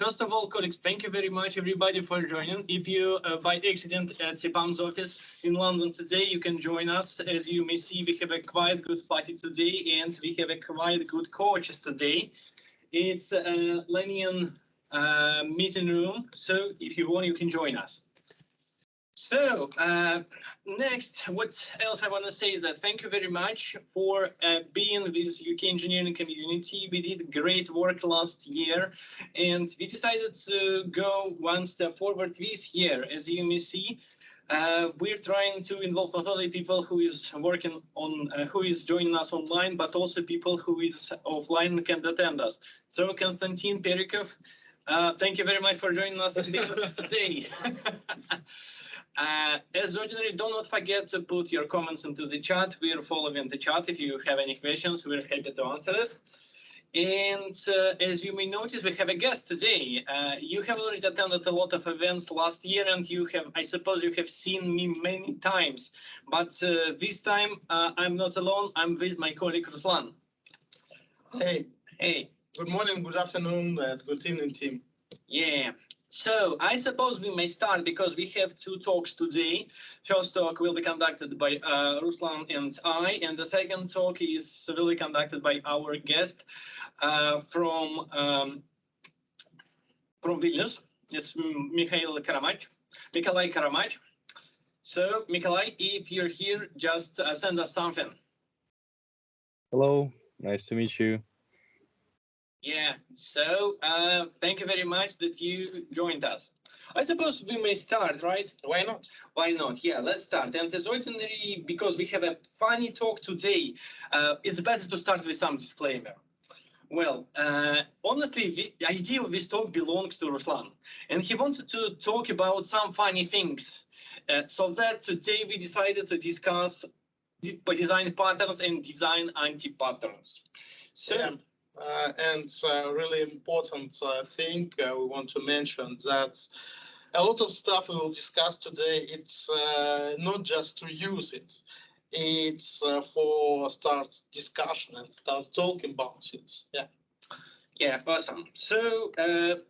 First of all, colleagues, thank you very much, everybody, for joining. If you, by accident, at CPAM's office in London today, you can join us. As you may see, we have a quite good party today, and we have a quite good coaches today. It's a Lennian meeting room, so if you want, you can join us. So next, what else I want to say is that thank you very much for being with UK engineering community. We did great work last year, and we decided to go one step forward this year. As you may see, we're trying to involve not only people who is working on, who is joining us online, but also people who is offline and can attend us. So Konstantin Perikov, thank you very much for joining us today. As ordinary, do not forget to put your comments into the chat. We are following the chat. If you have any questions, we're happy to answer it. And as you may notice, we have a guest today. You have already attended a lot of events last year, and you have, I suppose you have seen me many times. But this time, I'm not alone. I'm with my colleague, Ruslan. Hey. Hey. Good morning, good afternoon, good evening, team. Yeah. So I suppose we may start because we have two talks today. First talk will be conducted by Ruslan and I, and the second talk will be conducted by our guest from Vilnius. It's Nikolai Karamach. So Nikolai, if you're here, just send us something. Hello, nice to meet you. Yeah, so thank you very much that you joined us. I suppose we may start, right? Why not? Why not? Yeah, let's start. And as ordinary, because we have a funny talk today, it's better to start with some disclaimer. Well, honestly, the idea of this talk belongs to Ruslan, and he wanted to talk about some funny things. So that today we decided to discuss design patterns and design anti-patterns. So. Yeah. And really important thing we want to mention that a lot of stuff we will discuss today, it's not just to use it, it's for start discussion and start talking about it. Yeah. Yeah, awesome. So,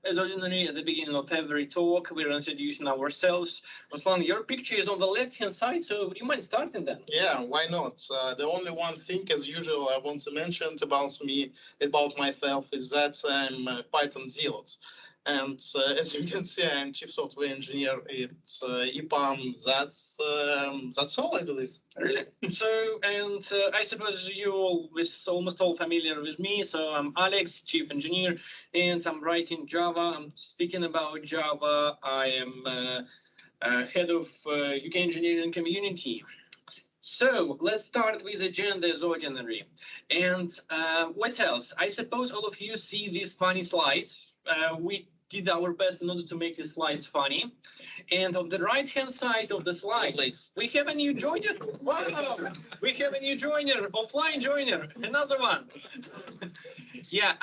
as ordinary, at the beginning of every talk, we're introducing ourselves. Ruslan, your picture is on the left-hand side, so would you mind starting then? Yeah, why not? The only one thing, as usual, I want to mention about me, about myself, is that I'm a Python zealot. And as you can see, I'm chief software engineer at EPAM. That's all, I believe. Really? So, and I suppose you're almost all familiar with me. So I'm Alex, chief engineer, and I'm writing Java. I'm speaking about Java. I am head of UK engineering community. So let's start with agenda as ordinary. And what else? I suppose all of you see these funny slides. We did our best in order to make the slides funny. And on the right-hand side of the slide, we have a new joiner. Wow, we have a new joiner, offline joiner, another one. Yeah,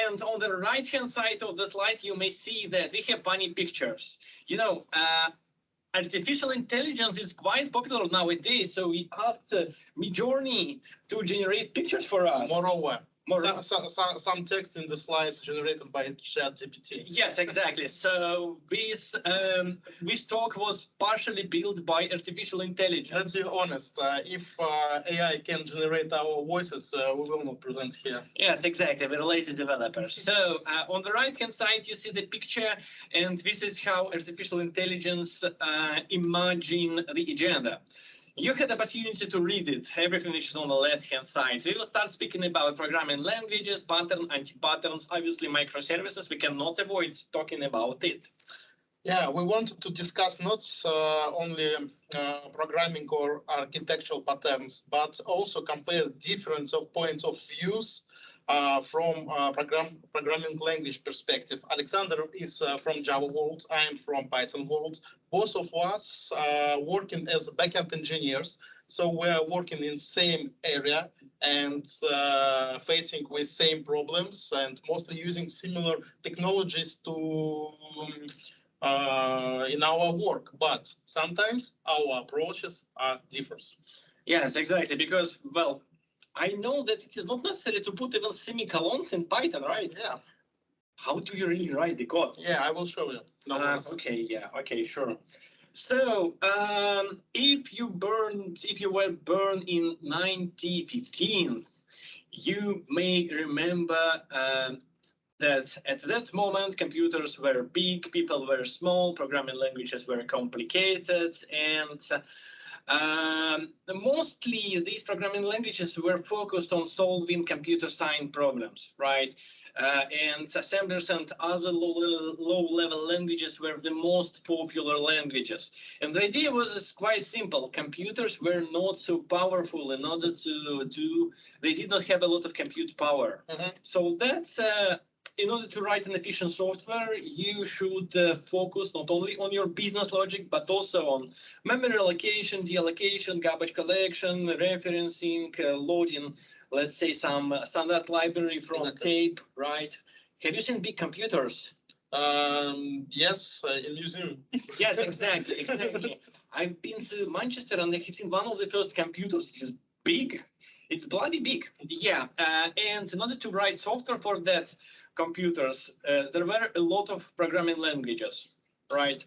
and on the right-hand side of the slide, you may see that we have funny pictures. You know, artificial intelligence is quite popular nowadays, so we asked Midjourney to generate pictures for us. Moreover, some text in the slides generated by ChatGPT. Yes, exactly. So this talk was partially built by artificial intelligence. Let's be honest. If AI can generate our voices, we will not present here. Yes, exactly. We're lazy developers. So on the right-hand side, you see the picture, and this is how artificial intelligence imagine the agenda. You had the opportunity to read it, everything which is on the left-hand side. We will start speaking about programming languages, pattern, anti-patterns, obviously microservices. We cannot avoid talking about it. Yeah, we wanted to discuss not only programming or architectural patterns, but also compare different points of views from programming language perspective. Alexander is from Java world, I am from Python world. Both of us working as backend engineers, so we are working in same area and facing with same problems and mostly using similar technologies to in our work, but sometimes our approaches are different. Yes, exactly, because, well, I know that it is not necessary to put even semicolons in Python, right? Yeah. How do you really write the code? Yeah, I will show you. No worries. Okay, yeah, okay, sure. So, if you were born in 1915, you may remember that at that moment computers were big, people were small, programming languages were complicated, and mostly these programming languages were focused on solving computer science problems, right? And assemblers and other low-level languages were the most popular languages. And the idea was quite simple. Computers were not so powerful in order to do, they did not have a lot of compute power. So that's in order to write an efficient software, you should focus not only on your business logic, but also on memory allocation, deallocation, garbage collection, referencing, loading, let's say some standard library from tape, right? Have you seen big computers? Yes, in museum. Yes, exactly, exactly. I've been to Manchester and I have seen one of the first computers. It is big. It's bloody big. Yeah, and in order to write software for that computers, there were a lot of programming languages, right?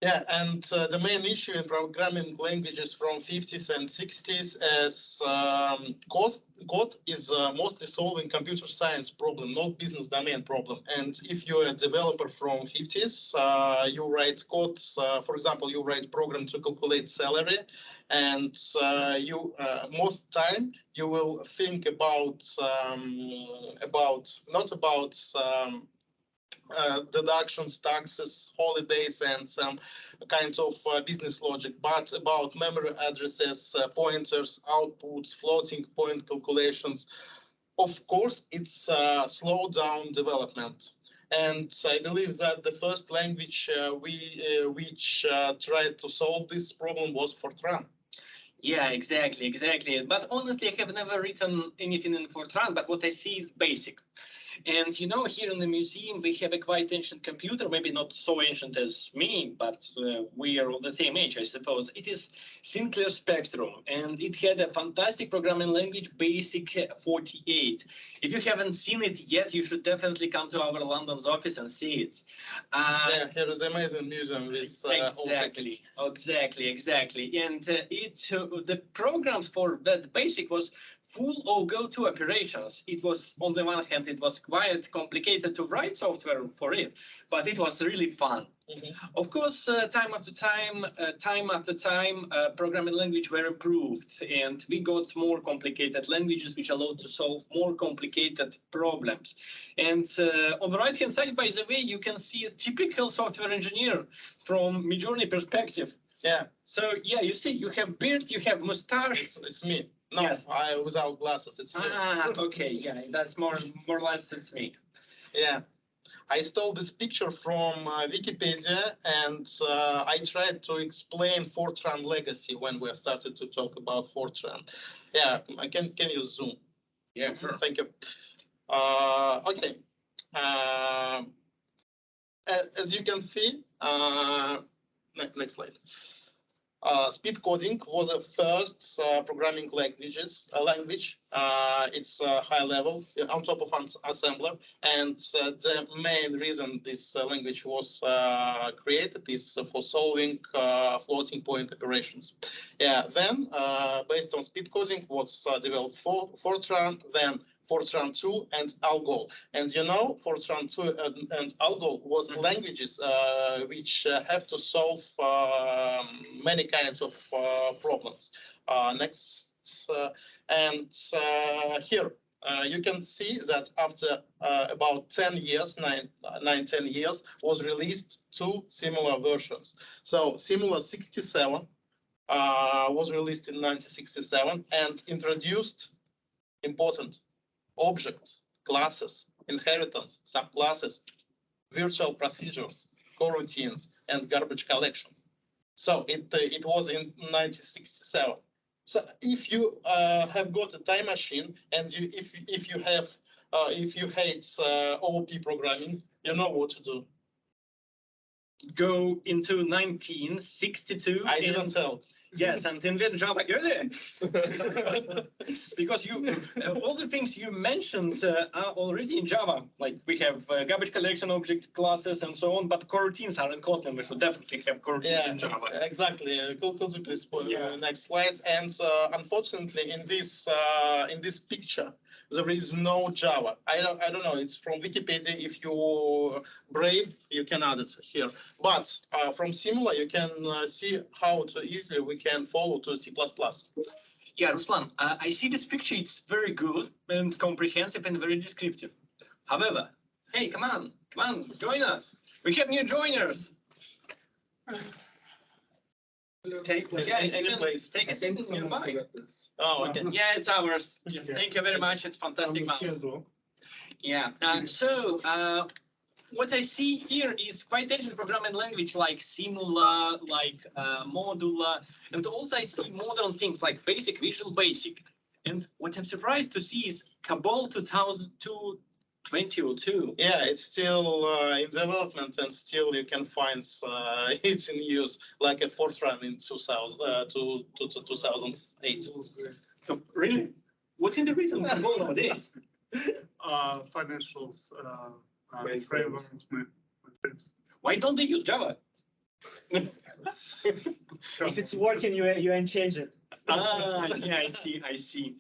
Yeah, and the main issue in programming languages from 50s and 60s is code is mostly solving computer science problem, not business domain problem. And if you're a developer from 50s, you write code, for example, you write program to calculate salary, and you most time you will think about not about deductions, taxes, holidays, and some kinds of business logic, but about memory addresses, pointers, outputs, floating point calculations. Of course, it's slow down development. And I believe that the first language which tried to solve this problem was Fortran. Yeah, exactly. But honestly, I have never written anything in Fortran, but what I see is basic. And you know, here in the museum, we have a quite ancient computer, maybe not so ancient as me, but we are of the same age, I suppose. It is Sinclair Spectrum, and it had a fantastic programming language, Basic 48. If you haven't seen it yet, you should definitely come to our London's office and see it. Yeah, here is the amazing museum with exactly. And the programs for that Basic was full of go-to operations. It was, on the one hand, it was quite complicated to write software for it, but it was really fun. Of course, time after time, programming language were improved, and we got more complicated languages which allowed to solve more complicated problems. And on the right-hand side, by the way, you can see a typical software engineer from Midjourney perspective. Yeah. So yeah, you see, you have beard, you have mustache. It's me. No, yes. I without glasses. It's you. Okay, yeah, that's more or less it's me. Yeah, I stole this picture from Wikipedia, and I tried to explain Fortran legacy when we started to talk about Fortran. Yeah, can you zoom? Yeah, sure. Thank you. Okay. As you can see, next slide. Speed coding was the first programming language. It's high level on top of assembler, and the main reason this language was created is for solving floating point operations. Yeah, then based on speed coding was developed Fortran, then Fortran 2 and Algol. And you know, Fortran 2 and Algol was languages which have to solve many kinds of problems. Next, here you can see that after about 10 years, 10 years, was released two similar versions. So Similar 67 was released in 1967 and introduced important objects, classes, inheritance, subclasses, virtual procedures, coroutines, and garbage collection. So it was in 1967. So if you have got a time machine and if you hate OOP programming, you know what to do. go into 1962. I didn't tell. Yes, and invent Java earlier. Because all the things you mentioned are already in Java. Like we have garbage collection object classes and so on, but coroutines are in Kotlin. We should definitely have coroutines in Java. Exactly. Could you please put next slides? And unfortunately, in this picture, there is no Java. I don't know. It's from Wikipedia. If you brave, you can add it here. But from Simula, you can see how to easily we can follow to C++. Yeah, Ruslan, I see this picture. It's very good and comprehensive and very descriptive. However, hey, come on, join us. We have new joiners. Take a seat nearby. Oh, okay. Yeah, it's ours. Thank you very much. It's fantastic. Yeah. So what I see here is quite ancient programming language like Simula, like Modula, and also I see modern things like Basic, Visual Basic. And what I'm surprised to see is COBOL 2002. Yeah, it's still in development, and still you can find it's in use, like a fourth run in 2008. So, really? What can they read on COBOL nowadays? Financials, frameworks. Why don't they use Java? If it's working, you ain't change it. Yeah, I see.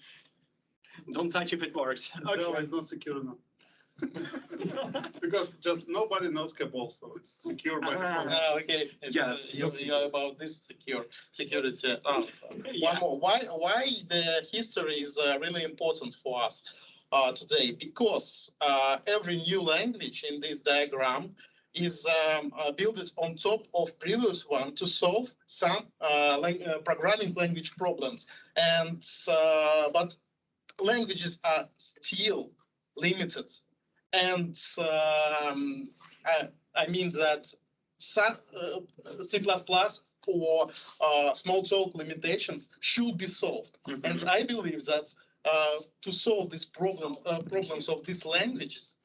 Don't touch if it works. Okay. Java is not secure enough. Because just nobody knows COBOL, so it's secure by default. Okay. Yes. You're about this security. Yeah. One more. Why the history is really important for us today? Because every new language in this diagram is built on top of previous one to solve some programming language problems. And but languages are still limited. And I mean that C++ or Smalltalk limitations should be solved. Mm-hmm. And I believe that to solve these problems of these languages,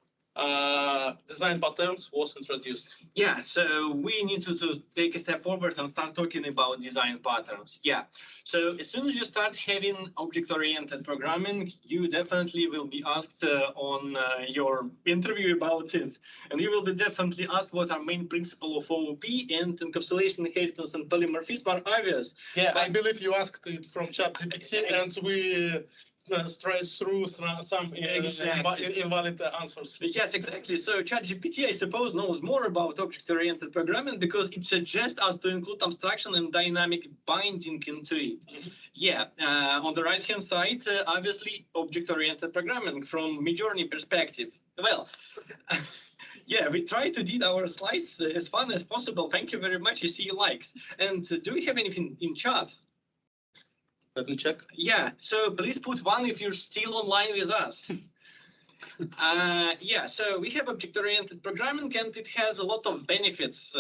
design patterns was introduced. Yeah, so we need to take a step forward and start talking about design patterns. Yeah, so as soon as you start having object-oriented programming, you definitely will be asked on your interview about it. And you will be definitely asked what are main principle of OOP, and encapsulation, inheritance, and polymorphism are obvious. Yeah, I believe you asked it from ChatGPT, and we straight through some invalid answers. Yes, exactly. So ChatGPT, I suppose, knows more about object-oriented programming because it suggests us to include abstraction and dynamic binding into it. Mm-hmm. Yeah, on the right-hand side, obviously, object-oriented programming from Midjourney perspective. Well, yeah, we try to do our slides as fun as possible. Thank you very much. You see your likes. And do we have anything in chat? Let me check. Yeah, so please put one if you're still online with us. Yeah, so we have object-oriented programming, and it has a lot of benefits.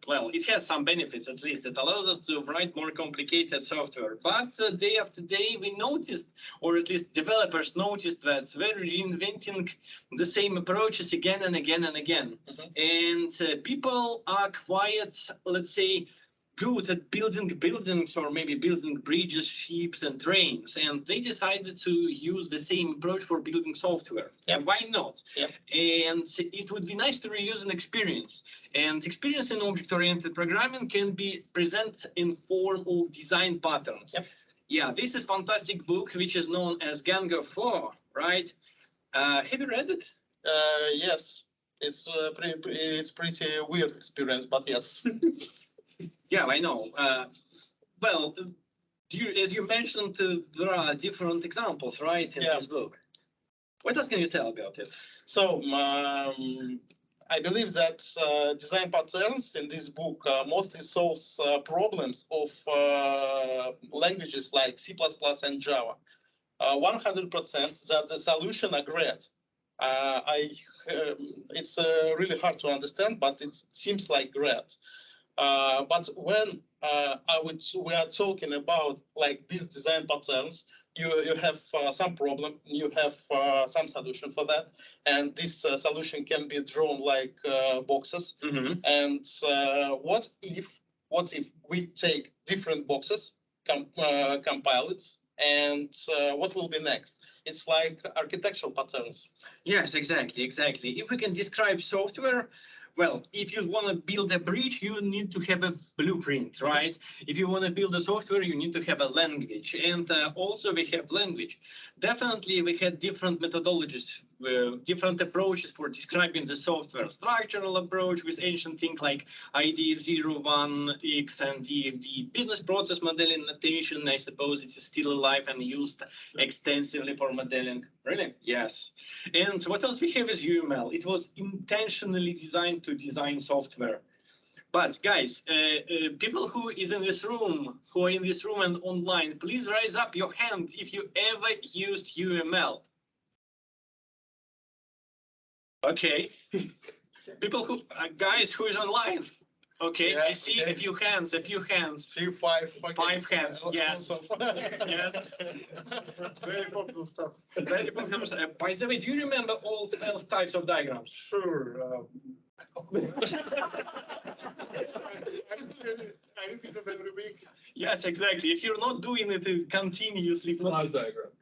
Well, it has some benefits, at least. It allows us to write more complicated software. But day after day, we noticed, or at least developers noticed, that we're reinventing the same approaches again and again and again. Mm-hmm. And people are quite, let's say, good at building buildings, or maybe building bridges, ships, and trains, and they decided to use the same approach for building software. Yep. And why not? Yep. And it would be nice to reuse an experience. And experience in object-oriented programming can be presented in form of design patterns. Yep. Yeah, this is fantastic book, which is known as Gango 4, right? Have you read it? Yes, it's pretty weird experience, but yes. Yeah, I know. Well, as you mentioned, there are different examples, right, in this book. What else can you tell about it? So I believe that design patterns in this book mostly solves problems of languages like C++ and Java. 100% that the solution are great. It's really hard to understand, but it seems like great. But when we are talking about like these design patterns, you have some problem, you have some solution for that, and this solution can be drawn like boxes. Mhm. And what if we take different boxes, compile it, and what will be next? It's like architectural patterns. Yes, exactly. If we can describe software, well, if you want to build a bridge, you need to have a blueprint, right? If you want to build a software, you need to have a language. And also we have language. Definitely we had different methodologies, different approaches for describing the software. Structural approach with ancient things like IDF0, 1X, and DFD. Business process modeling notation, I suppose it is still alive and used extensively for modeling. Really? Yes. And what else we have is UML. It was intentionally designed to design software. But guys, people who are in this room and online, please raise up your hand if you ever used UML. Okay. People who, guys who is online. Okay, Yeah, I see okay. a few hands. 3, 5, okay. 5 hands, yes. Awesome. Yes. Very popular stuff. Very popular. By the way, do you remember all 12 types of diagrams? Sure. I repeat it every week. Yes, exactly. If you're not doing it continuously, Class diagram.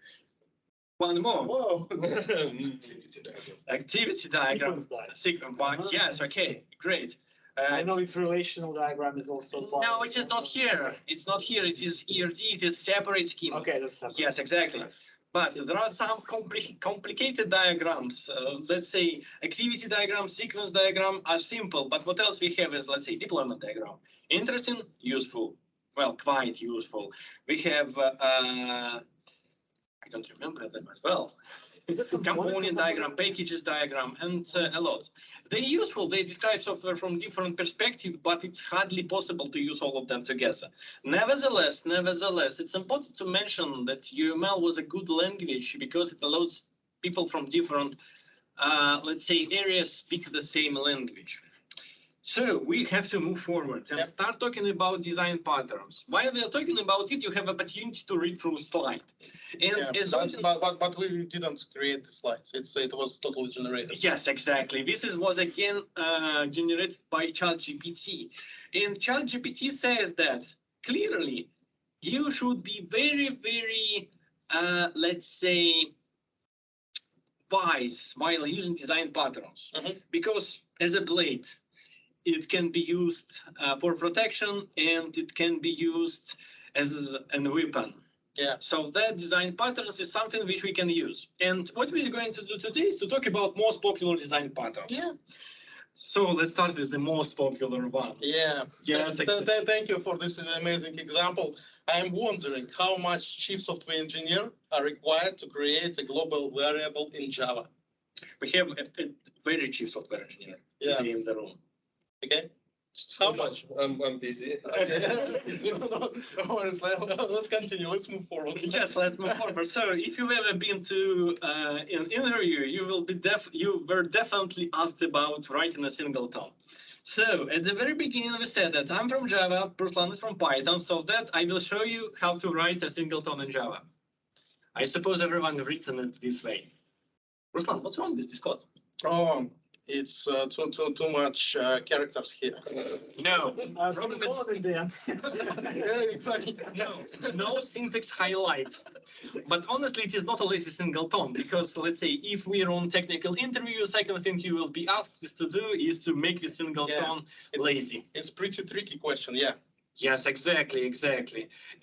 one more. Whoa. Activity diagram. Sequence diagram. Yes, okay, great. I know if relational diagram is also part. No, it is not here. It's not here. It is ERD. It is separate schema. Okay, that's separate. Yes, exactly. But there are some complicated diagrams. Let's say activity diagram, sequence diagram are simple. But what else we have is, let's say, deployment diagram. Interesting, useful. Well, quite useful. We have, I don't remember them as well. Component diagram, packages diagram, and a lot. They're useful. They describe software from different perspectives, but it's hardly possible to use all of them together. Nevertheless, it's important to mention that UML was a good language because it allows people from different, let's say, areas speak the same language. So we have to move forward and start talking about design patterns. While we are talking about it, you have opportunity to read through slide. And but we didn't create the slides. It was totally generated. Yes, exactly. This was again generated by ChatGPT. And ChatGPT says that clearly you should be very, very, let's say, wise while using design patterns. Because as a blade, it can be used for protection and it can be used as a weapon. Yeah. So that design patterns is something which we can use. And what we're going to do today is to talk about most popular design patterns. Yeah. So let's start with the most popular one. Yeah. Yes. Thank you for this amazing example. I'm wondering how much chief software engineer are required to create a global variable in Java. We have a very chief software engineer in the room. Okay. How much? I'm busy. Okay. No worries. Let's continue. Let's move forward. Yes, let's move forward. So, if you've ever been to an interview, you were definitely asked about writing a singleton. So, at the very beginning, we said that I'm from Java, Ruslan is from Python, so that I will show you how to write a singleton in Java. I suppose everyone has written it this way. Ruslan, what's wrong with this code? Oh, it's too much characters here. No. Yeah, exactly. No syntax highlight. But honestly, it is not always a singleton because let's say if we are on technical interview, second thing you will be asked is to make the singleton lazy. It's pretty tricky question, yeah. Yes, exactly.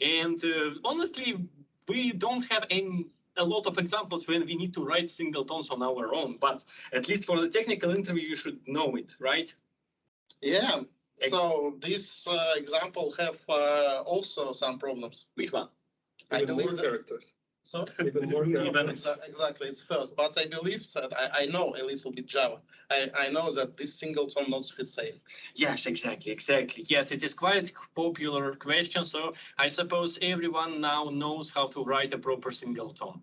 And honestly, we don't have a lot of examples when we need to write singletons on our own, but at least for the technical interview, you should know it, right? Yeah. So this example have also some problems. Which one? I Even more believe characters. So Even more characters. exactly, it's first, but I believe that I know a little bit Java. I know that this singleton not safe. Yes, exactly. Yes, it is quite popular question. So I suppose everyone now knows how to write a proper singleton.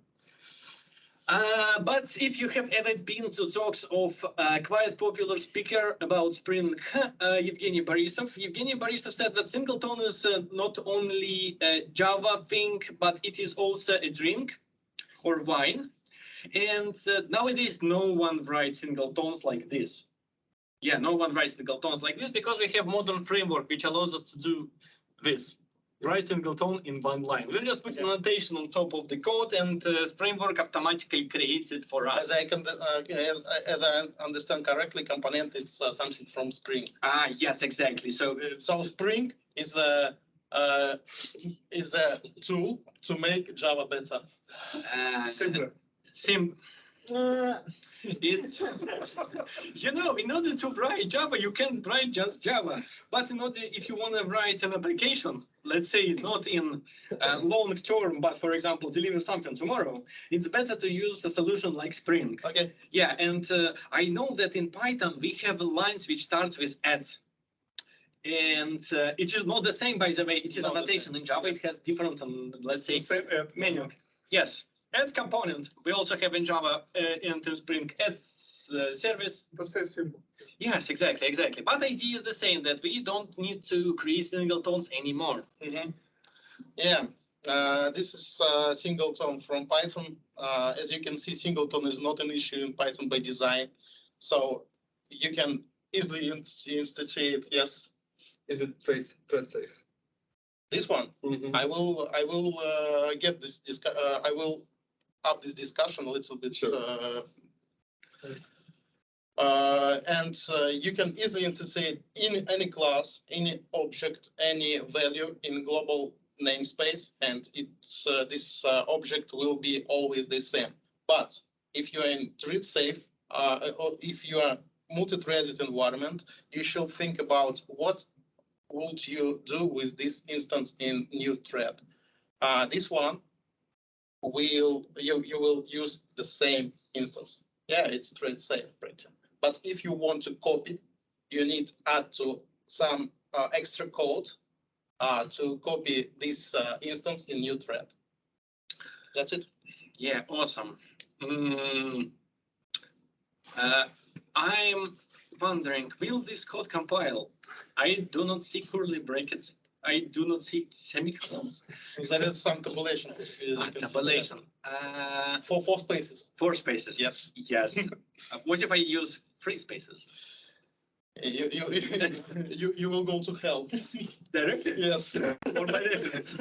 But if you have ever been to talks of quite popular speaker about Spring, Evgeny Borisov said that singleton is not only a Java thing, but it is also a drink or wine. And nowadays, no one writes singletons like this. Yeah, no one writes singletons like this because we have modern framework which allows us to do this. Write singleton in one line. We just put annotation on top of the code, and the framework automatically creates it for us. As I understand correctly, component is something from Spring. Yes, exactly. So Spring is a tool to make Java better. Similar. It's, in order to write Java, you can write just Java. But if you want to write an application, let's say not in long term, but for example, deliver something tomorrow, it's better to use a solution like Spring. Okay. Yeah, and I know that in Python, we have lines which starts with @. And it is not the same, by the way. It is annotation. In Java, it has different, let's say, menu. Yes. Add component. We also have in Java and in Spring add service. The same symbol. Yes, exactly. But the idea is the same, that we don't need to create singletons anymore. Mm-hmm. Yeah, this is singleton from Python. As you can see, singleton is not an issue in Python by design, so you can easily instantiate. Yes. Is it thread safe? This one, I will get this. I will up this discussion a little bit. Sure. And you can easily instantiate in any class, any object, any value in global namespace, and it's this object will be always the same. But if you are in thread safe, or if you are multi-threaded environment, you should think about what would you do with this instance in new thread. This one you will use the same instance. Yeah, it's thread safe, right? But if you want to copy, you need to add to some extra code to copy this instance in new thread. That's it. Yeah, awesome. I'm wondering, will this code compile? I do not see curly brackets. I do not see semicolons. There is some tabulation. Tabulation. For 4 spaces. 4 spaces. Yes. Yes. What if I use 3 spaces? You will go to hell. Directly? Yes. Or by reference.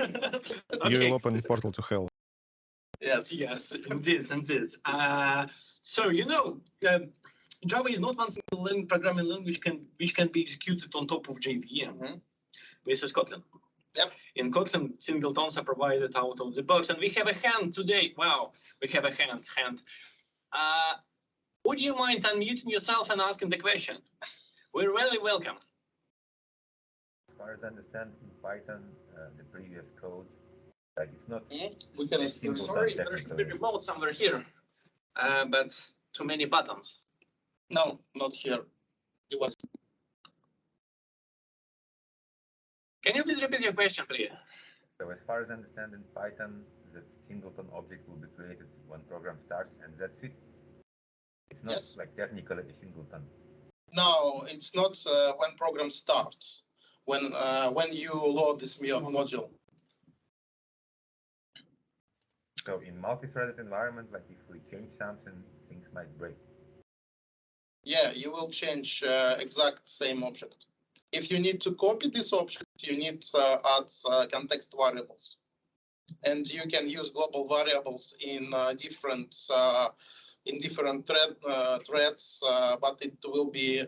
You will open portal to hell. Yes. Yes, indeed. So Java is not one single programming language which can be executed on top of JVM. This is Kotlin. Yep. In Kotlin, singletons are provided out of the box, and we have a hand today. Wow, we have a hand. Would you mind unmuting yourself and asking the question? We're really welcome. As far as I understand, in Python, the previous code, like it's not. We can explore. Sorry, there should be remote somewhere here, but too many buttons. No, not here. It was. Can you please repeat your question, please? So as far as I understand, in Python, the singleton object will be created when program starts, and that's it. It's not like technically a singleton. No, it's not when program starts. When you load this module. So in multi-threaded environment, like if we change something, things might break. Yeah, you will change exact same object. If you need to copy this object, you need to add context variables. And you can use global variables in different threads, but it will be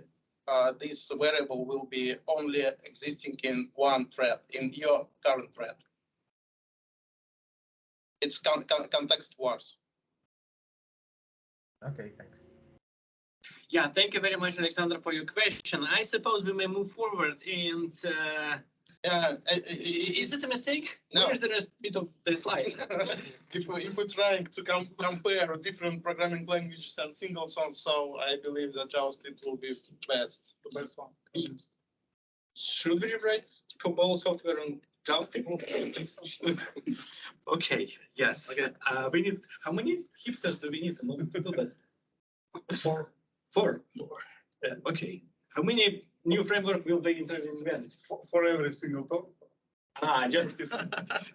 this variable will be only existing in one thread, in your current thread. It's context wars. Okay, thanks. Yeah, thank you very much, Alexander, for your question. I suppose we may move forward and. Is it a mistake? No. Where's the rest bit of the slide? If we're trying to compare different programming languages and singletons, so I believe that JavaScript will be the best one. Should we write compile software on JavaScript. Okay, yes. Okay. We need, how many hipsters do we need in order to do that? Four. Okay. How many new framework will they invent? For every single talk.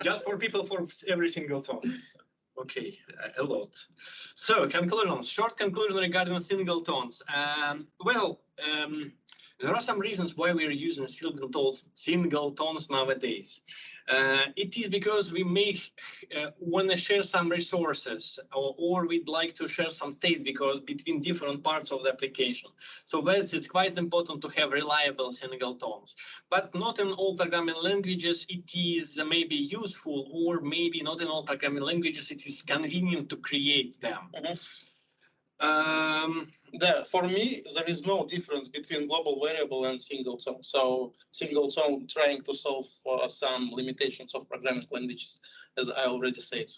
Just for people for every single talk. Okay, a lot. So conclusions, short conclusion regarding singletons. There are some reasons why we are using singletons nowadays. It is because we may want to share some resources, or we'd like to share some state because between different parts of the application. So it's quite important to have reliable singletons. But not in all programming languages it is maybe useful, or maybe not in all programming languages it is convenient to create them. For me, there is no difference between global variable and singleton. So singleton trying to solve some limitations of programming languages, as I already said.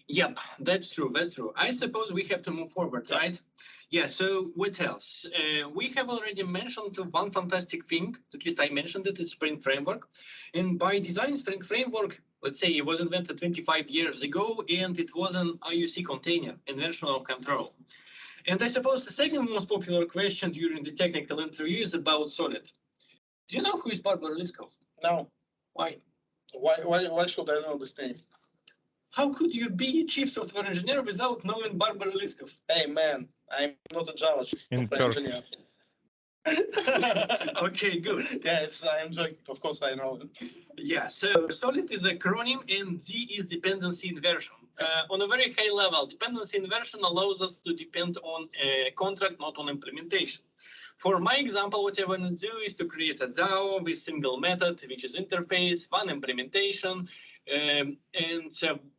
Yep, that's true. That's true. I suppose we have to move forward, right? Yeah. So what else? We have already mentioned one fantastic thing. At least I mentioned it. It's Spring Framework, and by design, Spring Framework, let's say, it was invented 25 years ago, and it was an IUC container, invention of control. And I suppose the second most popular question during the technical interview is about Solid. Do you know who is Barbara Liskov? No. Why? Why should I know this name? How could you be chief software engineer without knowing Barbara Liskov? Hey man, I'm not a Java software engineer. Okay, good. Yes, I'm joking. Of course, I know it. Yeah, so Solid is an acronym, and D is dependency inversion. On a very high level, dependency inversion allows us to depend on a contract, not on implementation. For my example, what I want to do is to create a DAO with single method, which is interface, one implementation, and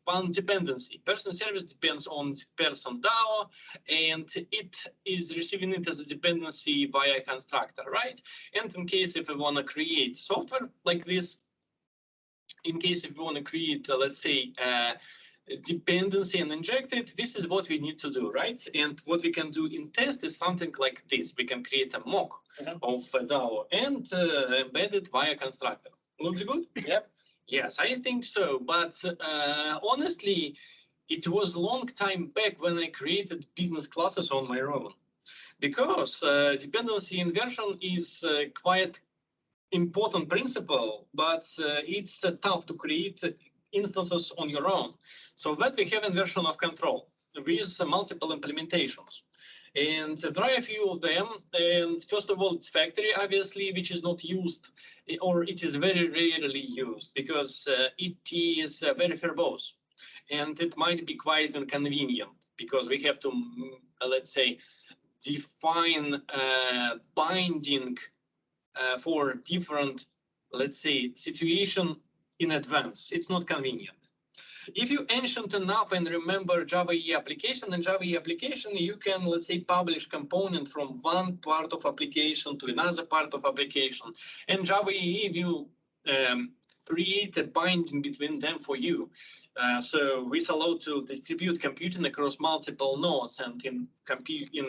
one dependency. Person service depends on person DAO, and it is receiving it as a dependency via constructor, right? And in case if we want to create software like this, in case if we want to create, let's say, dependency and inject it, this is what we need to do, right? And what we can do in test is something like this. We can create a mock of a DAO and embed it via constructor. Looks good? Yep. Yes, I think so. But honestly, it was a long time back when I created business classes on my own, because dependency inversion is quite important principle, but it's tough to create instances on your own. So that we have inversion of control with multiple implementations. And there are a few of them. And first of all, it's factory, obviously, which is not used, or it is very rarely used, because it is very verbose. And it might be quite inconvenient, because we have to, let's say, define binding for different, let's say, situation in advance. It's not convenient. If you're ancient enough and remember Java EE application, in Java EE application, you can, let's say, publish component from one part of application to another part of application. And Java EE will create a binding between them for you. So this allows to distribute computing across multiple nodes, and in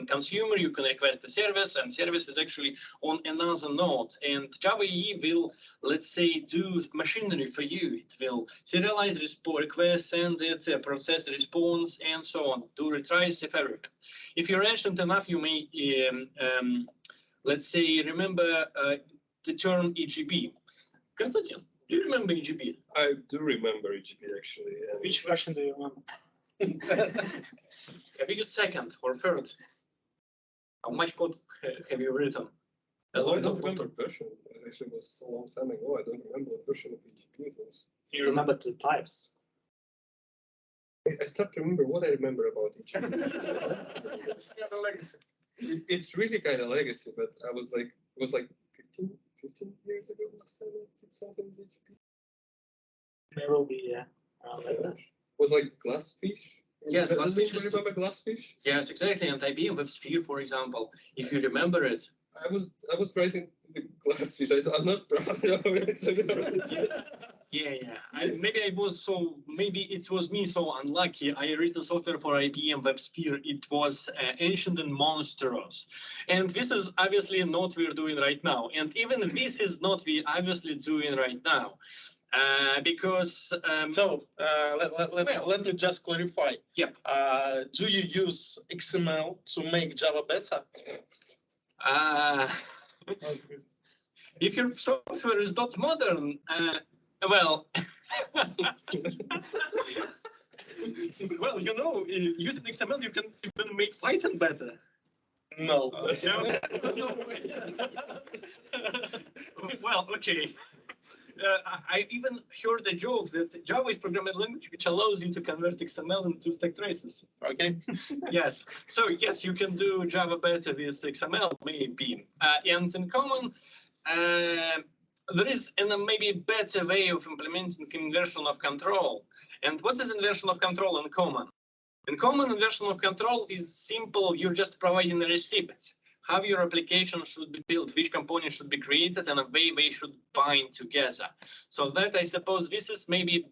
consumer you can request a service, and service is actually on another node. And Java EE will, let's say, do machinery for you. It will serialize requests, send it, process response, and so on, do retries of everything. If you're ancient enough, you may, let's say, remember the term EGB. Konstantin, do you remember EGB? I do remember EGB actually. Which version do you remember? Have you used second or third? How much code have you written? I don't remember version. It actually was a long time ago. I don't remember what version of EGB it was. Do you remember the types? I start to remember what I remember about EGB. It's kind of legacy. It's really kind of legacy, but I was like, it was like 15 years ago last time I did something with EGB. There will be, yeah. Like that. Was like Glassfish? Yes, Does Glassfish. anybody remember Glassfish? Yes, exactly. And IBM WebSphere, for example, if you remember it. I was writing the Glassfish. I'm not proud of it. Maybe it was me so unlucky. I written software for IBM WebSphere. It was ancient and monstrous. And this is obviously not we're doing right now. And even this is not we obviously doing right now. Because So let me just clarify. Yep. Do you use XML to make Java better? If your software is not modern, well, well, you know, using XML, you can even make Python better. No. Well, okay. I even heard a joke that Java is programming language which allows you to convert XML into stack traces. Okay. Yes. So yes, you can do Java better with XML, maybe. And in common, there is a maybe better way of implementing inversion of control. And what is inversion of control in common? In common, inversion of control is simple. You're just providing a receipt. How your application should be built, which components should be created, and a way they should bind together. So that, I suppose, this is maybe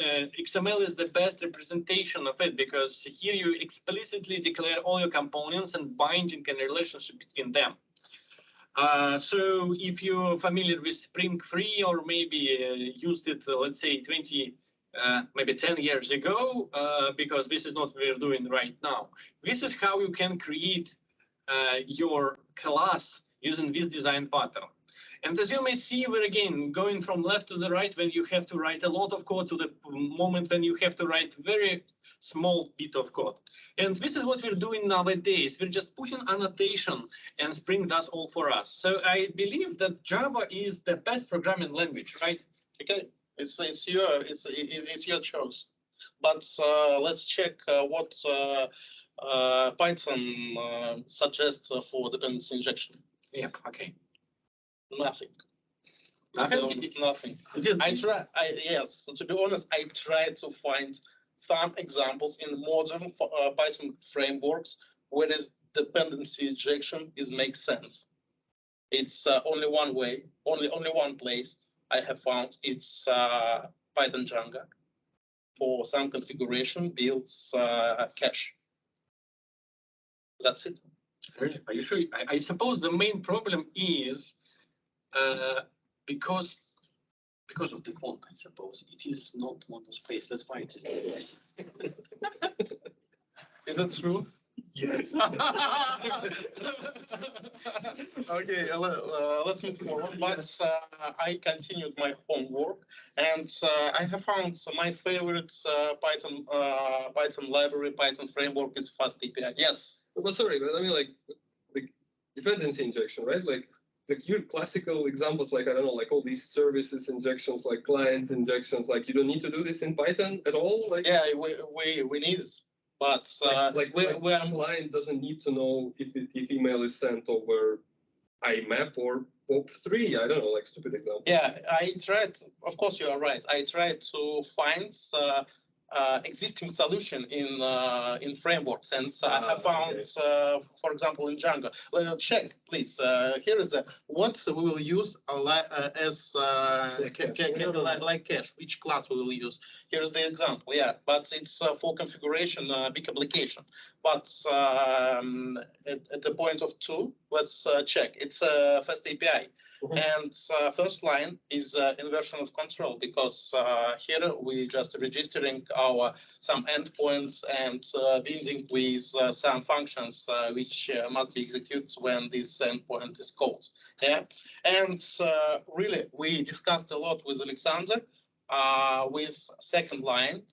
XML is the best representation of it, because here you explicitly declare all your components and binding and relationship between them. So if you're familiar with Spring Free, or maybe used it, let's say 20, maybe 10 years ago, because this is not what we're doing right now. This is how you can create your class using this design pattern. And as you may see, we're again going from left to the right when you have to write a lot of code to the moment when you have to write very small bit of code. And this is what we're doing nowadays. We're just putting annotation, and Spring does all for us. So I believe that Java is the best programming language, right? Okay, it's your choice. But let's check what Python suggests for dependency injection. Yep. Okay. Nothing. Nothing. Nothing. Yes. To be honest, I tried to find some examples in modern Python frameworks where is dependency injection makes sense. It's only one way, only one place I have found. It's Python Django for some configuration builds cache. That's it. Are you sure? I suppose the main problem is because of the font. I suppose it is not monospace. That's why it is. Is it true? Yes. Okay, let's move forward. But I continued my homework, and I have found my favorite Python library, Python framework is FastAPI. Yes. But sorry, but I mean, like the dependency injection, right? Like your classical examples, like I don't know, like all these services injections, like clients injections. Like you don't need to do this in Python at all. Like yeah, we need it. But where client doesn't need to know if email is sent over IMAP or POP3. I don't know, like stupid example. Yeah, I tried. Of course, you are right. I tried to find existing solution in frameworks, and I have found, for example, in Django. Check, please. Here is what we will use as like cache. Which class we will use? Here is the example. Yeah, but it's for configuration, big application. But at the point of 2, let's check. It's FastAPI. And first line is inversion of control, because here we just registering our some endpoints and binding with some functions which must be executed when this endpoint is called. Yeah, and really we discussed a lot with Alexander with second line,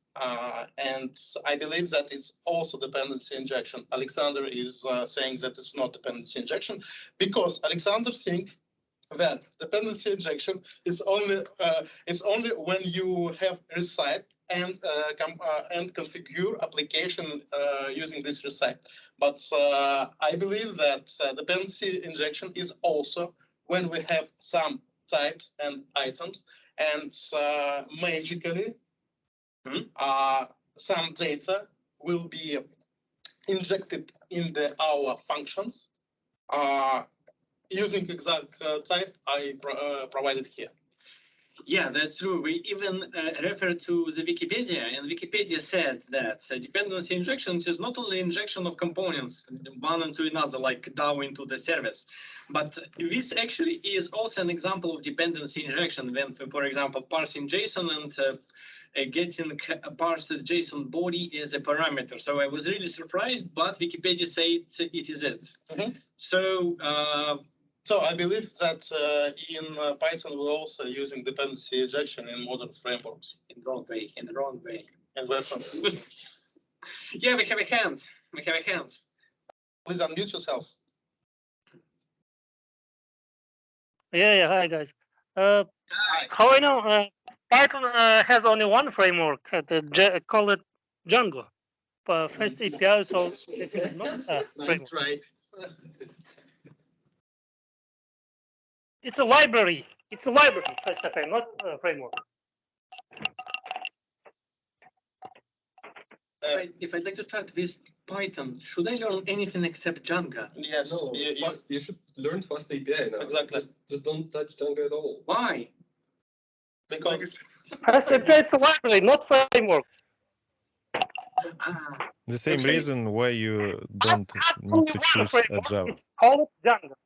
and I believe that it's also dependency injection. Alexander is saying that it's not dependency injection because Alexander thinks that dependency injection is only when you have recite and configure application using this recite. But I believe that dependency injection is also when we have some types and items, and magically some data will be injected in our functions using exact type I provided here. Yeah, that's true. We even refer to the Wikipedia, and Wikipedia said that dependency injections is not only injection of components one into another, like DAO into the service, but this actually is also an example of dependency injection when, for example, parsing JSON and getting a parsed JSON body as a parameter. So I was really surprised, but Wikipedia said it is it. Mhm. So. So I believe that in Python we're also using dependency injection in modern frameworks. In the wrong way. In the wrong way. And welcome. Yeah, we have a hand. We have a hand. Please unmute yourself. Yeah, hi guys. How I know Python has only one framework, call it Django. First API, so this is not a Nice framework. try. It's a library. It's a library, first API, not a framework. If I'd like to start with Python, should I learn anything except Django? Yes. No, you should learn Fast API now. Exactly. Just don't touch Django at all. Why? Because First API, it's a library, not framework. The same Okay. reason why you don't That's need only to one choose a framework. Java. It's called Django.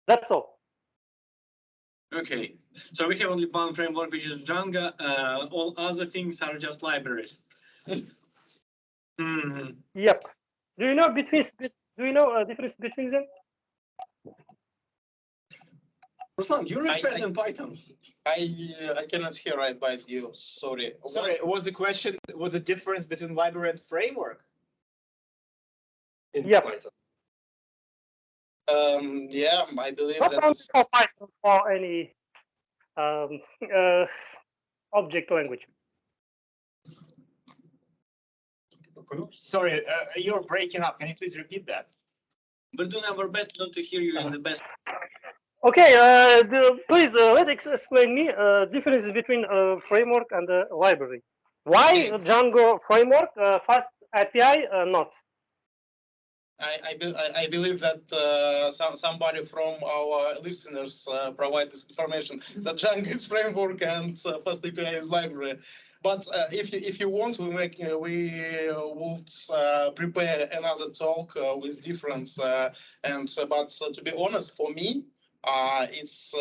That's all. Okay, so we have only one framework, which is Django. All other things are just libraries. Yep. Do you know difference between them? Ruslan, you're expert in Python. I cannot hear right by you. Sorry. Sorry, was the question, what's the difference between library and framework? In Yep. Python. Yeah, I believe Not that only is for Python, for any object language. Sorry, you're breaking up. Can you please repeat that? We're doing our best not to hear you in the best. Okay, please let's explain me differences between framework and library. Why Django framework, Fast API not? I believe that somebody from our listeners provide this information that Django is framework and Fast API is library. But if you want, we would prepare another talk with difference. But to be honest, for me, it's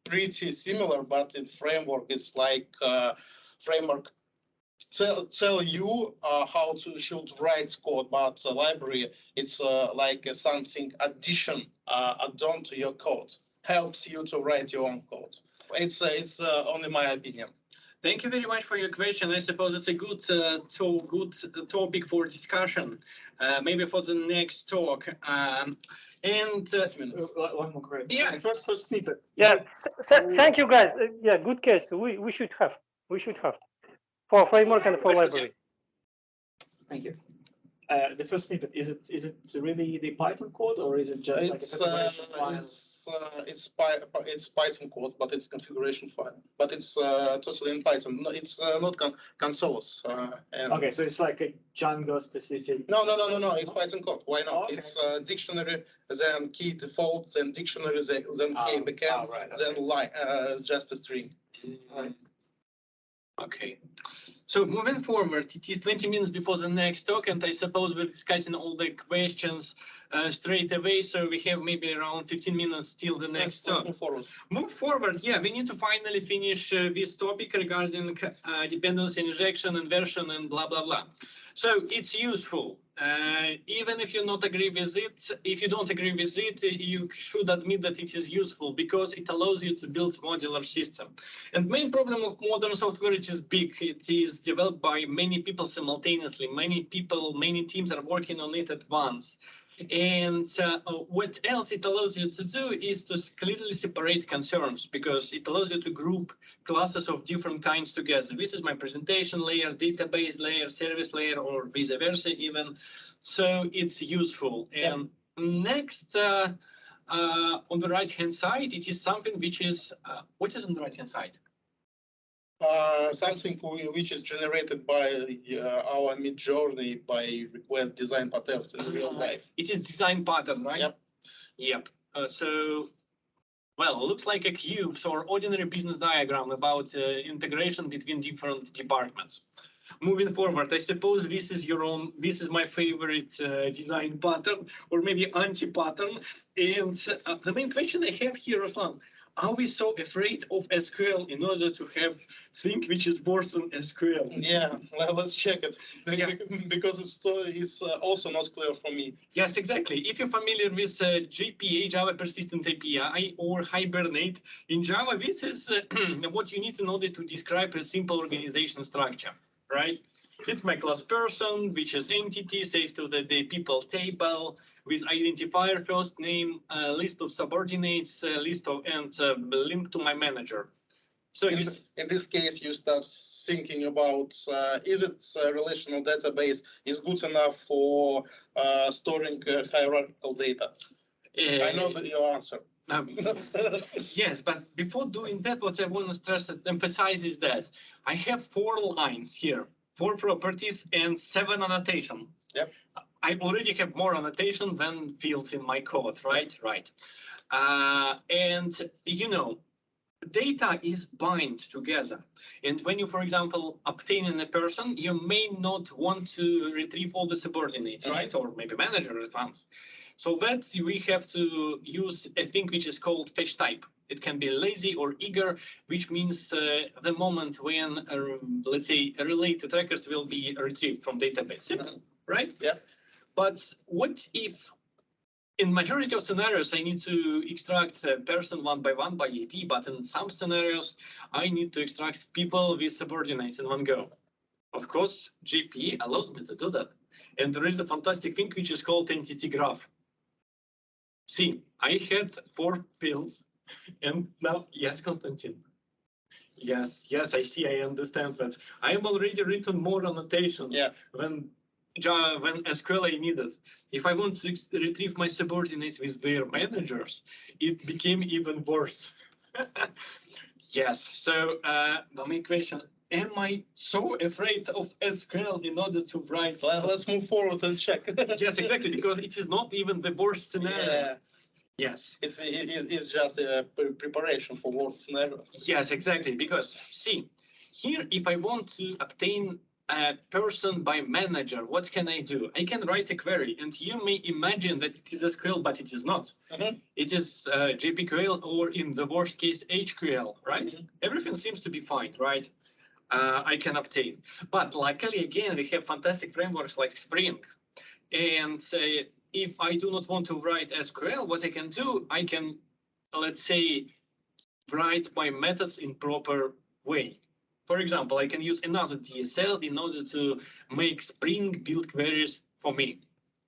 pretty similar. But in framework, it's like framework tell you how to should write code, but library it's like something add-on to your code, helps you to write your own code. It's only my opinion. Thank you very much for your question. I suppose it's a good topic for discussion, maybe for the next talk. One more question. Yeah. First snippet. Yeah. Thank you, guys. Yeah, good case. We should have for framework and for library. Thank you. The first snippet, is it really the Python code, or is it just like a configuration file? It's Python code, but it's configuration file. But it's totally in Python. No, it's not consoles. Okay, so it's like a Django specific. No. It's Python code. Why not? Okay. It's dictionary, then key default, then dictionary, then key backend, right, then line, just a string. Right. Okay, so moving forward, it is 20 minutes before the next talk, and I suppose we're discussing all the questions straight away, so we have maybe around 15 minutes till the next talk. Move forward, yeah, we need to finally finish this topic regarding dependency injection and version and blah, blah, blah. So it's useful. Even if you not agree with it, if you don't agree with it, you should admit that it is useful because it allows you to build modular system. And main problem of modern software, it is big. It is developed by many people simultaneously. Many people, many teams are working on it at once. And what else it allows you to do is to clearly separate concerns, because it allows you to group classes of different kinds together. This is my presentation layer, database layer, service layer, or vice versa even. So it's useful. And next, on the right-hand side, it is something which is, what is on the right-hand side? Something which is generated by our Midjourney by required design patterns in real life. It is design pattern, right? Yep. So well, looks like a cubes or ordinary business diagram about integration between different departments. Moving forward, I suppose this is my favorite design pattern, or maybe anti-pattern. And the main question I have here, Ruslan, are we so afraid of SQL in order to have thing which is worse than SQL? Yeah, let's check it, because it's also not clear for me. Yes, exactly. If you're familiar with JPA, Java Persistent API, or Hibernate, in Java, this is what you need in order to describe a simple organization structure, right? It's my class person, which is entity, saved to the people table with identifier, first name, list of subordinates, and link to my manager. So in this case, you start thinking about, is it a relational database is good enough for storing hierarchical data? I know that your answer. Yes, but before doing that, what I want to stress and emphasize is that I have 4 lines here, 4 properties and 7 annotation. Yep. I already have more annotation than fields in my code, right? Right. And data is bind together. And when you, for example, obtain a person, you may not want to retrieve all the subordinates, right? Or maybe manager advance. So that we have to use a thing which is called fetch type. It can be lazy or eager, which means the moment when, let's say, related records will be retrieved from database. Simple, right? Yeah. But what if, in majority of scenarios, I need to extract a person one by one by ID, but in some scenarios, I need to extract people with subordinates in one go. Of course, JPA allows me to do that. And there is a fantastic thing which is called entity graph. See, I had 4 fields, and now, yes, Konstantin. Yes, I see, I understand that. I am already written more annotations than SQL I needed. If I want to retrieve my subordinates with their managers, it became even worse. Yes, so the main question, am I so afraid of SQL in order to write? Well, let's move forward and check. Yes, exactly, because it is not even the worst scenario. Yeah. Yes. It's just a preparation for worst scenario. Yes, exactly, because see, here if I want to obtain a person by manager, what can I do? I can write a query, and you may imagine that it is SQL, but it is not. It is JPQL, or in the worst case, HQL, right? Everything seems to be fine, right? I can obtain. But luckily, again, we have fantastic frameworks like Spring. And if I do not want to write SQL, what I can do, I can, let's say, write my methods in proper way. For example, I can use another DSL in order to make Spring build queries for me.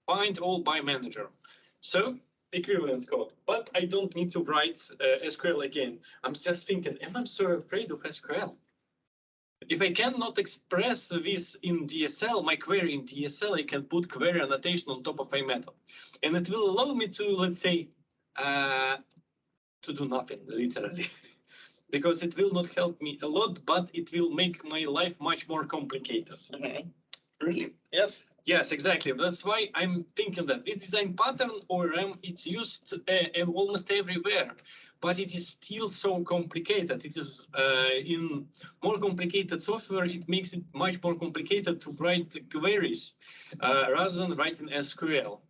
Find all by manager. So equivalent code, but I don't need to write SQL again. I'm just thinking, am I so afraid of SQL? If I cannot express this in DSL, my query in DSL, I can put query annotation on top of a method. And it will allow me to, let's say, to do nothing, literally. Because it will not help me a lot, but it will make my life much more complicated. Really? Yes. Yes, exactly. That's why I'm thinking that this design pattern, ORM, it's used almost everywhere, but it is still so complicated. It is in more complicated software, it makes it much more complicated to write queries rather than writing SQL.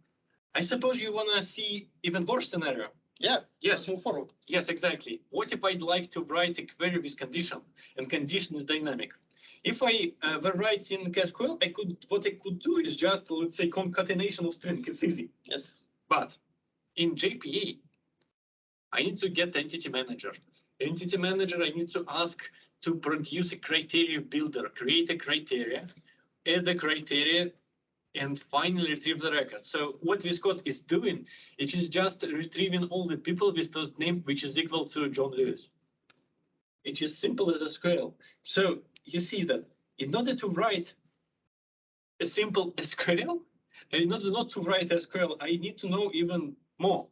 I suppose you want to see even worse scenario. Yeah. Yes. Move forward. Yes, exactly. What if I'd like to write a query with condition, and condition is dynamic? If I were writing SQL, what I could do is just, let's say, concatenation of string. It's easy. Yes. But in JPA, I need to get entity manager. Entity manager, I need to ask to produce a criteria builder, create a criteria, add the criteria, and finally retrieve the record. So what this code is doing, it is just retrieving all the people with first name, which is equal to John Lewis. It is simple as SQL. So you see that in order to write a simple SQL, in order not to write SQL, I need to know even more.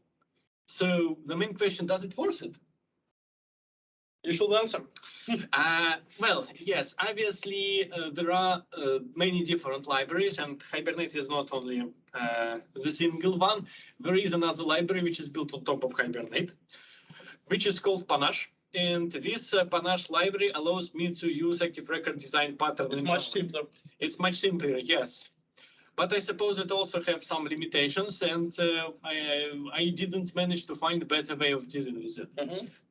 So the main question, does it worth it? You should answer. Well, yes, obviously there are many different libraries, and Hibernate is not only the single one. There is another library which is built on top of Hibernate. which is called Panache. And this Panache library allows me to use active record design pattern. It's much simpler. It's much simpler, yes. But I suppose it also have some limitations, and I didn't manage to find a better way of dealing with it.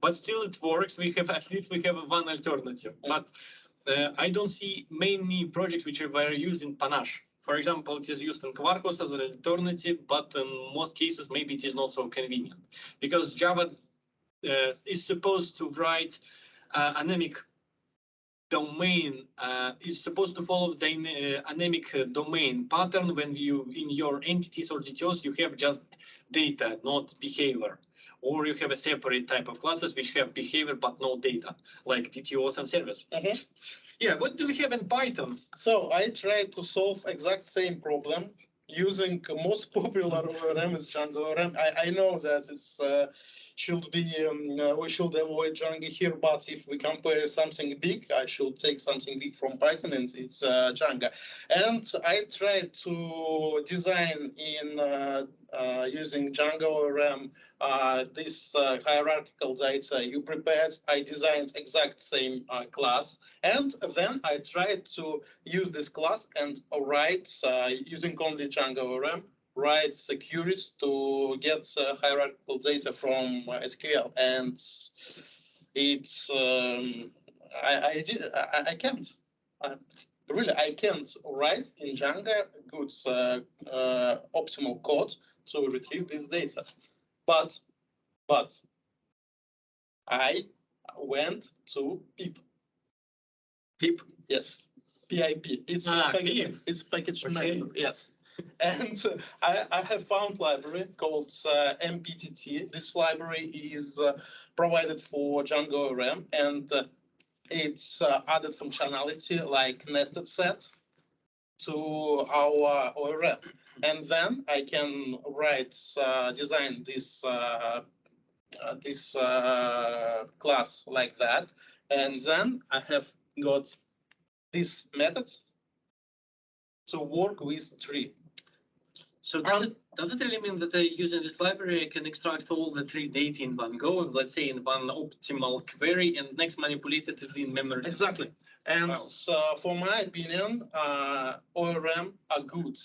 But still, it works. At least we have one alternative. But I don't see many projects which were using Panache. For example, it is used in Quarkus as an alternative, but in most cases, maybe it is not so convenient because Java is supposed to write anemic domain, is supposed to follow the anemic domain pattern when you, in your entities or DTOs, you have just data, not behavior. Or you have a separate type of classes which have behavior but no data, like DTOs and servers. Yeah, what do we have in Python? So I tried to solve exact same problem using most popular ORM is Django ORM. I know that it's should be we should avoid Django here, but if we compare something big, I should take something big from Python, and it's Django. And I tried to design in using Django ORM this hierarchical data you prepared. I designed exact same class, and then I tried to use this class and write using only Django ORM. Write queries to get hierarchical data from SQL, and it's I can't really I can't write in Django good optimal code to retrieve this data, but I went to pip. Pip, yes, PIP. It's it's package name. Yes. And I have found library called MPTT. This library is provided for Django ORM, and it's added functionality like nested set to our ORM. And then I can write, design this this class like that. And then I have got this method to work with tree. So does it really mean that using this library I can extract all the tree data in one go, let's say in one optimal query, and next manipulate it in memory? Exactly. And for my opinion, ORM are good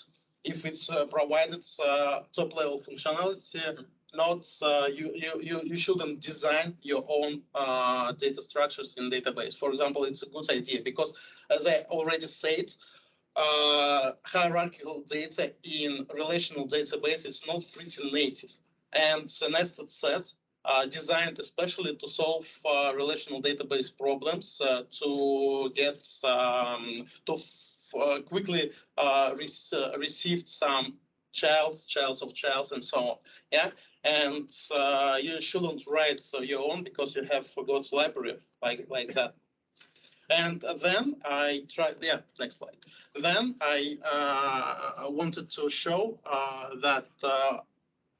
if it's provided top level functionality. Not you shouldn't design your own data structures in database. For example, it's a good idea because, as I already said, hierarchical data in relational database is not pretty native, and nested set designed especially to solve relational database problems to get quickly receive some childs of childs and so on. Yeah, and you shouldn't write your own because you have forgot library like that. And then I tried, yeah, next slide. Then I wanted to show that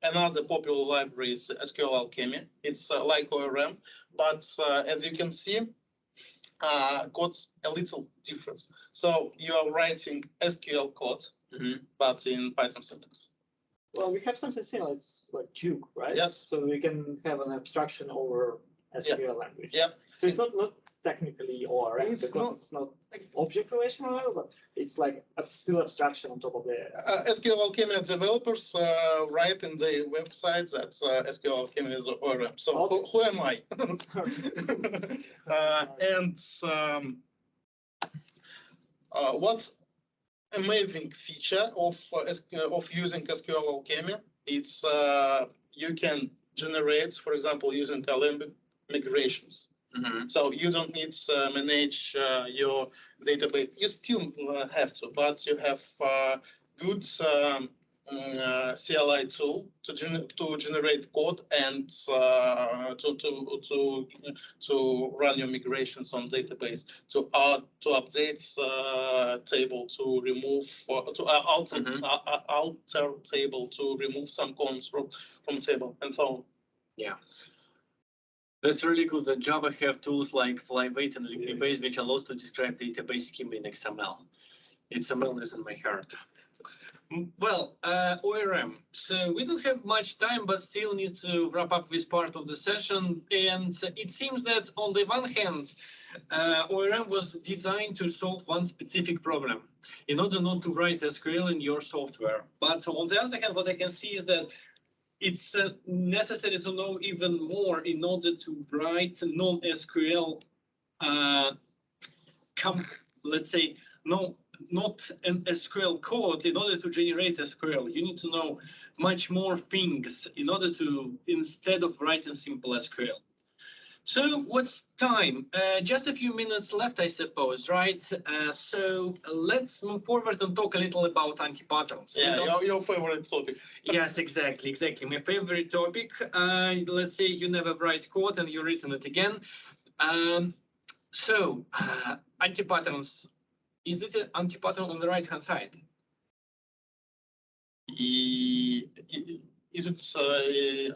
another popular library is SQL Alchemy. It's like ORM, but as you can see, got a little difference. So you are writing SQL code, but in Python syntax. Well, we have something similar, it's like Juke, right? Yes. So we can have an abstraction over SQL language. Yeah. So it's not technically ORM because it's not object relational, but it's like still abstraction on top of the SQL Alchemy developers write in their website that SQL Alchemy is ORM. So who am I? What's amazing feature of using SQL Alchemy? It's you can generate, for example, using Alembic migrations. So you don't need to manage your database. You still have to, but you have good CLI tool to generate code and to run your migrations on database, to update table, to remove alter table, to remove some columns from table, and so on. Yeah. That's really good that Java have tools like flybase and libnbase, which allows to describe database schema in XML. XML is in my heart. Well, ORM. So we don't have much time, but still need to wrap up this part of the session. And it seems that on the one hand, ORM was designed to solve one specific problem in order not to write SQL in your software. But on the other hand, what I can see is that it's necessary to know even more in order to write non-SQL, let's say, not an SQL code in order to generate SQL. You need to know much more things in order to, instead of writing simple SQL. So what's time? Just a few minutes left, I suppose, right? So let's move forward and talk a little about anti-patterns. Yeah, your favorite topic. Yes, exactly. My favorite topic. Let's say you never write code and you've written it again. So anti-patterns. Is it an anti-pattern on the right-hand side? Is it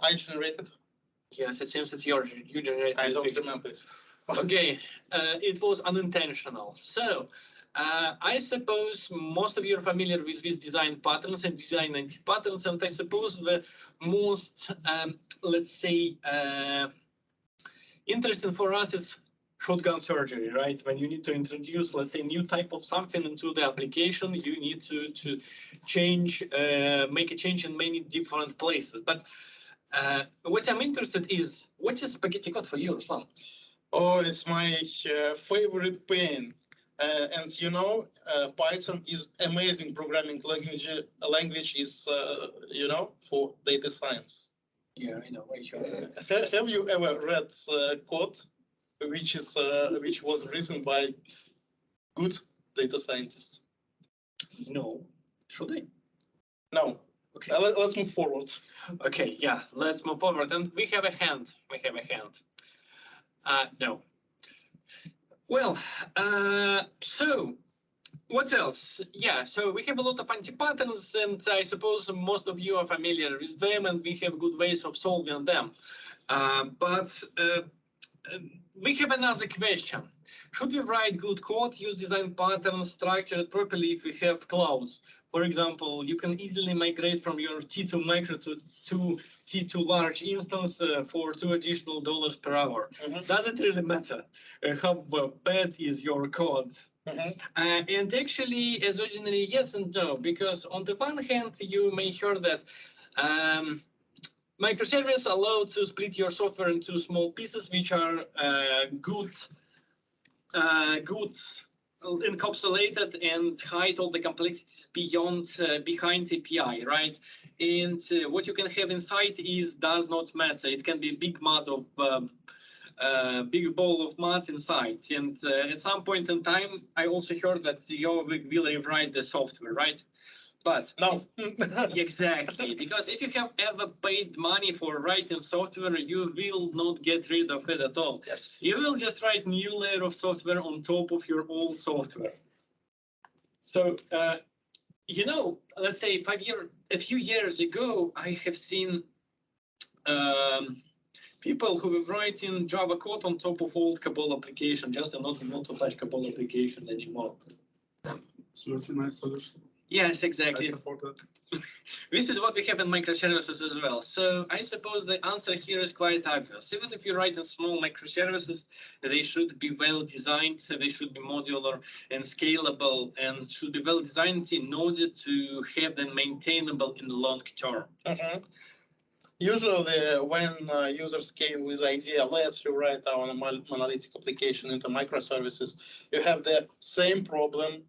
I generated? Yes, it seems it's you generated. I don't remember it. Okay, it was unintentional. So I suppose most of you are familiar with these design patterns and design anti-patterns, and I suppose the most, let's say, interesting for us is shotgun surgery, right? When you need to introduce, let's say, new type of something into the application, you need to change, make a change in many different places. But what I'm interested is, what is spaghetti code for you, Ruslan? Oh, it's my favorite pain. And you know, Python is amazing programming language is, you know, for data science. Yeah, I know. Have you ever read code which was written by good data scientists? No. Should I? No. Okay. Let's move forward. Okay, yeah, let's move forward. And we have a hand. No. Well, so what else? Yeah, so we have a lot of anti-patterns, and I suppose most of you are familiar with them, and we have good ways of solving them. But we have another question. Should we write good code, use design patterns, structured properly if we have clouds? For example, you can easily migrate from your T2 micro to T2 large instance for $2 additional per hour. Does it really matter how bad is your code? And actually, as originally, yes and no, because on the one hand, you may hear that microservices allow to split your software into small pieces, which are good encapsulated and hide all the complexities behind API, right? And what you can have inside does not matter. It can be a big big ball of mud inside. And at some point in time, I also heard that you will rewrite the software, right? But no, exactly, because if you have ever paid money for writing software, you will not get rid of it at all. Yes. You will just write new layer of software on top of your old software. So, you know, let's say a few years ago, I have seen people who were writing Java code on top of old Cabal application, just not to touch Cabal application anymore. Absolutely nice solution. Yes, exactly. I support that. This is what we have in microservices as well. So I suppose the answer here is quite obvious. Even if you write in small microservices, they should be well designed, they should be modular and scalable, and should be well designed in order to have them maintainable in the long term. Usually, when users came with the idea, let's rewrite our monolithic application into microservices, you have the same problem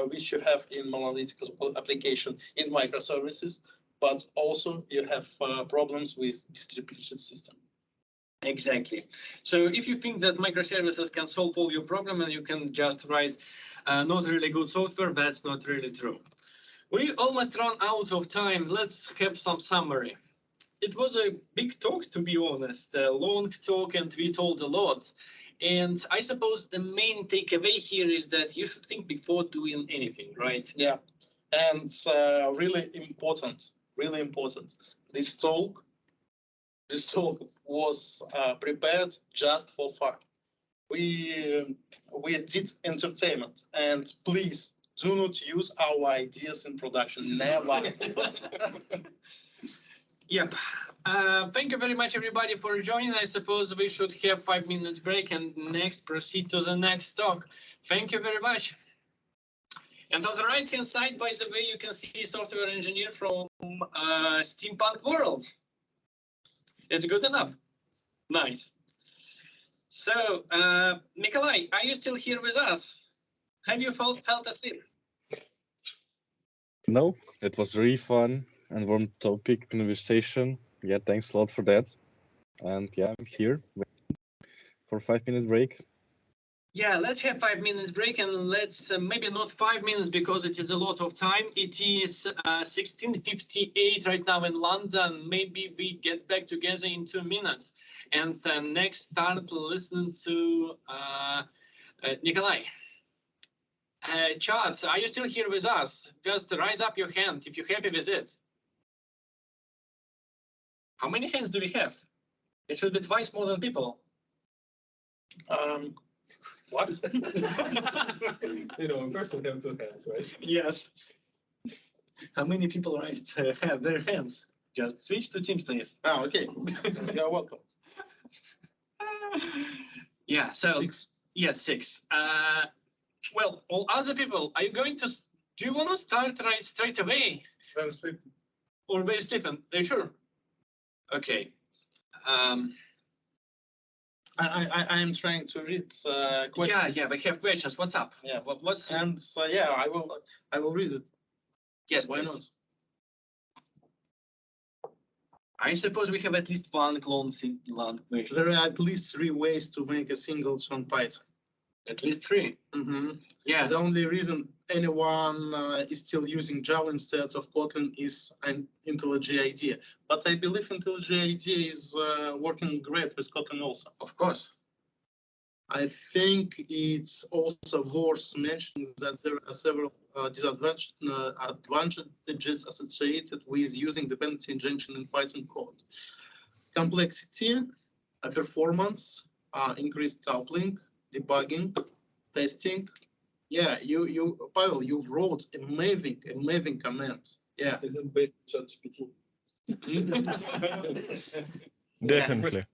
which you have in monolithic application in microservices, but also you have problems with distribution system. Exactly. So if you think that microservices can solve all your problem and you can just write not really good software, that's not really true. We almost run out of time. Let's have some summary. It was a big talk, to be honest, a long talk, and we told a lot. And I suppose the main takeaway here is that you should think before doing anything, right? Yeah, and really important. This talk was prepared just for fun. We did entertainment, and please do not use our ideas in production. Never. Yep. Thank you very much, everybody, for joining. I suppose we should have 5 minutes break and next proceed to the next talk. Thank you very much. And on the right-hand side, by the way, you can see software engineer from steampunk world. It's good enough. Nice. So, Nikolai, are you still here with us? Have you felt asleep? No, it was really fun and warm topic conversation. Yeah, thanks a lot for that. And yeah, I'm here waiting for 5 minutes break. Yeah, let's have 5 minutes break, and let's maybe not 5 minutes because it is a lot of time. It is 16:58 right now in London. Maybe we get back together in 2 minutes, and next start listening to Nikolai. Chad, are you still here with us? Just raise up your hand if you're happy with it. How many hands do we have? It should be twice more than people. What? You know, a person have 2 hands, right? Yes. How many people raised have their hands? Just switch to Teams, please. Oh, okay. You're welcome. Yeah, so 6. yes, 6. Well, all other people, are you going to? Do you want to start right straight away? I'm sleeping. Or very sleeping? Are you sure? Okay. I am trying to read questions. Yeah, we have questions. What's up? Yeah. What's? And yeah, I will read it. Yes, Why please. not? I suppose we have at least one clone question. There are at least 3 ways to make a singles on Python. At least 3. Mm-hmm. Yeah. The only reason anyone is still using Java instead of Kotlin is an IntelliJ IDEA. But I believe IntelliJ IDEA is working great with Kotlin also. Of course. I think it's also worth mentioning that there are several advantages associated with using dependency injection in Python code. Complexity, performance, increased coupling, debugging, testing. Yeah, Pavel, you've wrote amazing comment. Yeah. Is it based on ChatGPT? Definitely.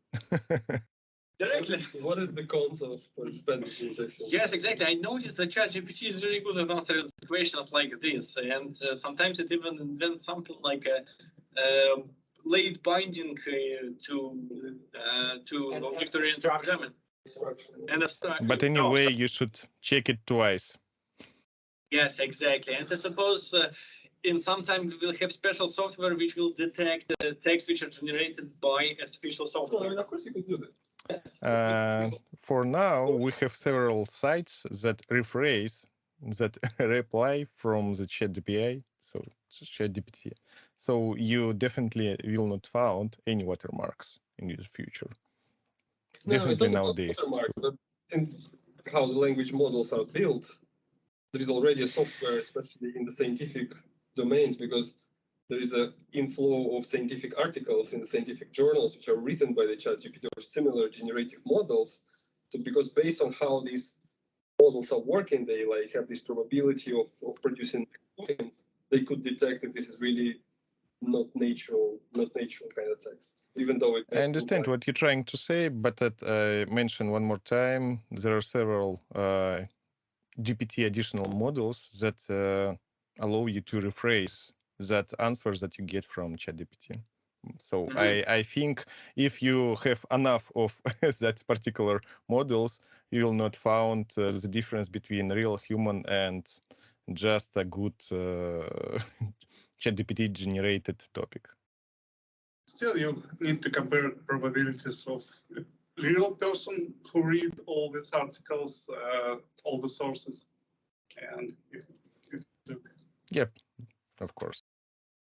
Directly. What is the cons of dependency injection? Yes, exactly. I noticed that ChatGPT is really good at answering questions like this, and sometimes it even invents something like a late binding to object-oriented programming. And abstract. But anyway, you should check it twice. Yes, exactly. And I suppose in some time we will have special software which will detect text which are generated by artificial software. Well, of course you could do that. For now, we have several sites that rephrase that reply from the ChatGPT. So you definitely will not find any watermarks in the future. Definitely nowadays. Watermarks, but since how the language models are built, there is already a software, especially in the scientific domains, because there is an inflow of scientific articles in the scientific journals which are written by the ChatGPT or similar generative models. So because based on how these models are working, they like have this probability of producing tokens. They could detect that this is really not natural kind of text, even though it. I understand what you're trying to say, but mention one more time, there are several GPT additional models that allow you to rephrase that answers that you get from ChatGPT. So I think if you have enough of that particular models, you will not find the difference between real human and just a good ChatGPT generated topic. Still, you need to compare probabilities of a real person who read all these articles, all the sources, and Yep, of course.